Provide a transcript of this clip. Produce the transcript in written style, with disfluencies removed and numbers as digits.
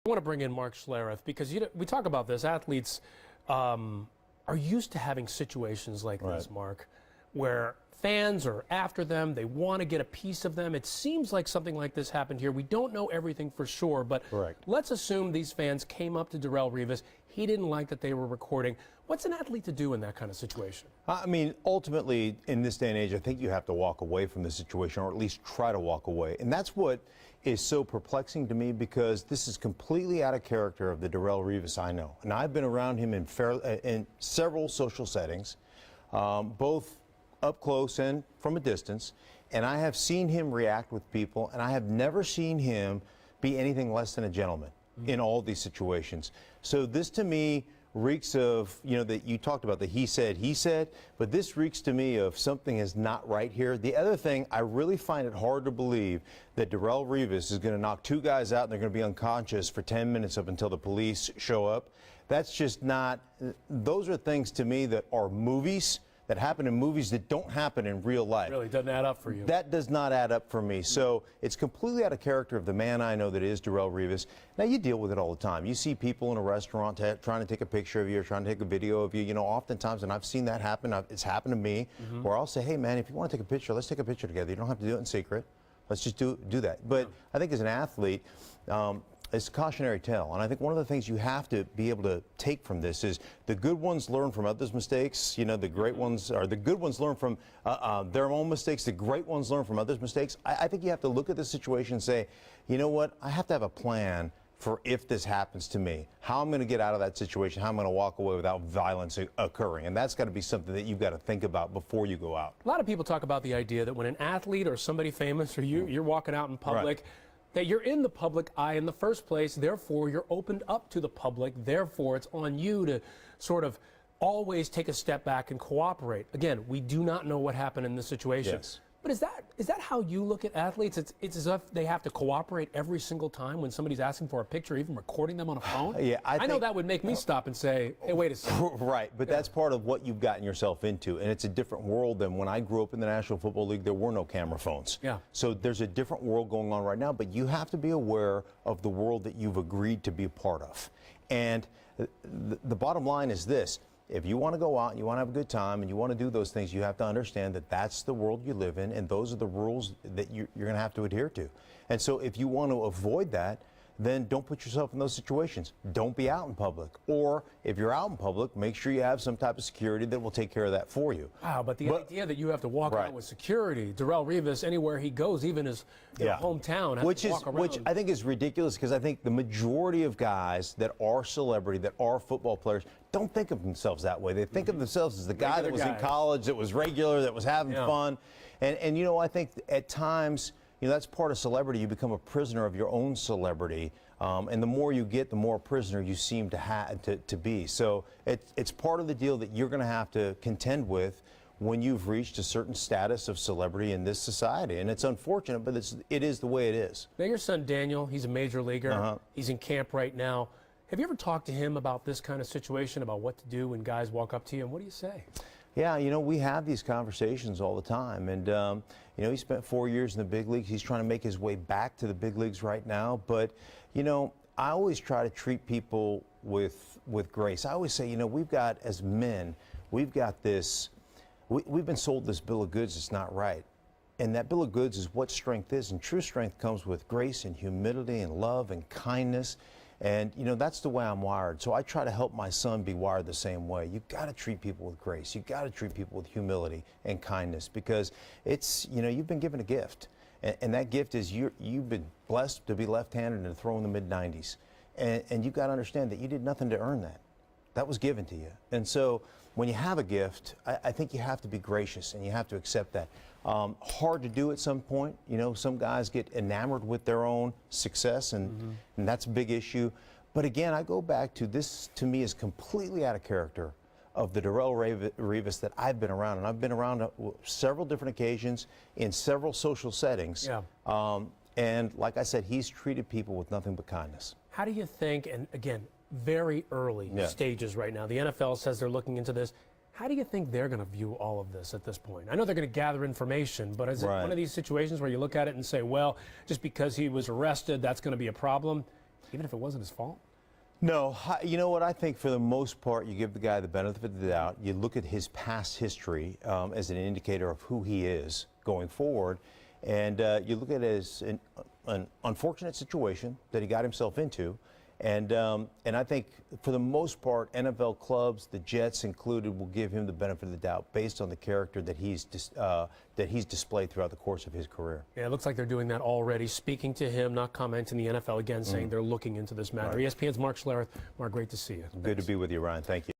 I want to bring in Mark Schlereth because we talk about this. Athletes are used to having situations like this, Mark, where fans are after them. They want to get a piece of them. It seems like something like this happened here. We don't know everything for sure, but let's assume these fans came up to Darrelle Revis. He didn't like that they were recording. What's an athlete to do in that kind of situation? I mean, ultimately, in this day and age, I think you have to walk away from the situation, or at least try to walk away. And that's what is so perplexing to me, because this is completely out of character of the Darrelle Revis I know. And I've been around him in several social settings, both up close and from a distance. And I have seen him react with people, and I have never seen him be anything less than a gentleman in all these situations. So this, to me, reeks of, that you talked about, the he said, but this reeks to me of something is not right here. The other thing, I really find it hard to believe that Darrelle Revis is going to knock two guys out and they're going to be unconscious for 10 minutes up until the police show up. That's just not, those are things to me that are movies, that happen in movies that don't happen in real life. Really doesn't add up for you. That does not add up for me. So it's completely out of character of the man I know that is Darrelle Revis. Now, you deal with it all the time. You see people in a restaurant trying to take a picture of you or trying to take a video of you. Oftentimes, and I've seen that happen, it's happened to me, where I'll say, hey, man, if you want to take a picture, let's take a picture together. You don't have to do it in secret. Let's just do that. But I think as an athlete, it's a cautionary tale, and I think one of the things you have to be able to take from this is the good ones learn from others' mistakes. The great ones, or the good ones learn from their own mistakes. The great ones learn from others' mistakes. I think you have to look at the situation and say, you know what, I have to have a plan for if this happens to me, how I'm going to get out of that situation, how I'm going to walk away without violence occurring. And that's got to be something that you've got to think about before you go out. A lot of people talk about the idea that when an athlete or somebody famous, or you're walking out in public, that you're in the public eye in the first place, therefore you're opened up to the public, therefore it's on you to sort of always take a step back and cooperate. Again, we do not know what happened in this situation. Yes. But is that how you look at athletes? It's as if they have to cooperate every single time when somebody's asking for a picture, even recording them on a phone? Yeah, I know that would make me stop and say, hey, wait a second. Right, but that's part of what you've gotten yourself into, and it's a different world than when I grew up in the National Football League. There were no camera phones. Yeah. So there's a different world going on right now, but you have to be aware of the world that you've agreed to be a part of. And the bottom line is this. If you want to go out and you want to have a good time and you want to do those things, you have to understand that that's the world you live in, and those are the rules that you're going to have to adhere to. And so if you want to avoid that, then don't put yourself in those situations. Don't be out in public. Or if you're out in public, make sure you have some type of security that will take care of that for you. Wow, but the idea that you have to walk out with security, Darrelle Revis, anywhere he goes, even his hometown, has to walk around. Which I think is ridiculous, because I think the majority of guys that are celebrity, that are football players, don't think of themselves that way. They think of themselves as the guy that was in college, that was regular, that was having fun. And I think at times, that's part of celebrity. You become a prisoner of your own celebrity. And the more you get, the more a prisoner you seem to be. So it's part of the deal that you're going to have to contend with when you've reached a certain status of celebrity in this society. And it's unfortunate, but it is the way it is. Now, your son Daniel, he's a major leaguer. He's in camp right now. Have you ever talked to him about this kind of situation, about what to do when guys walk up to you, and what do you say? Yeah, we have these conversations all the time. And, he spent 4 years in the big leagues. He's trying to make his way back to the big leagues right now. But, I always try to treat people with grace. I always say, we've got, as men, we've got this, we've been sold this bill of goods that's not right. And that bill of goods is what strength is. And true strength comes with grace and humility and love and kindness. And, that's the way I'm wired. So I try to help my son be wired the same way. You've got to treat people with grace. You've got to treat people with humility and kindness, because it's, you've been given a gift. And that gift is you've been blessed to be left-handed and to throw in the mid-90s. And you've got to understand that you did nothing to earn that. That was given to you. And so when you have a gift, I think you have to be gracious and you have to accept that. Hard to do at some point. Some guys get enamored with their own success, and that's a big issue. But again, I go back to this, to me, is completely out of character of the Darrelle Revis that I've been around. And I've been around several different occasions in several social settings. Yeah. And like I said, he's treated people with nothing but kindness. How do you think, and again, very early stages right now, the NFL says they're looking into this. How do you think they're going to view all of this at this point? I know they're going to gather information, but is it one of these situations where you look at it and say, well, just because he was arrested, that's going to be a problem? even if it wasn't his fault? No, you know what? I think for the most part, you give the guy the benefit of the doubt. You look at his past history as an indicator of who he is going forward, and you look at it as an unfortunate situation that he got himself into. And I think for the most part, NFL clubs, the Jets included, will give him the benefit of the doubt based on the character that he's displayed throughout the course of his career. Yeah, it looks like they're doing that already. Speaking to him, not commenting the NFL again, saying they're looking into this matter. Right. ESPN's Mark Schlereth. Mark, great to see you. Good to be with you, Ryan. Thank you.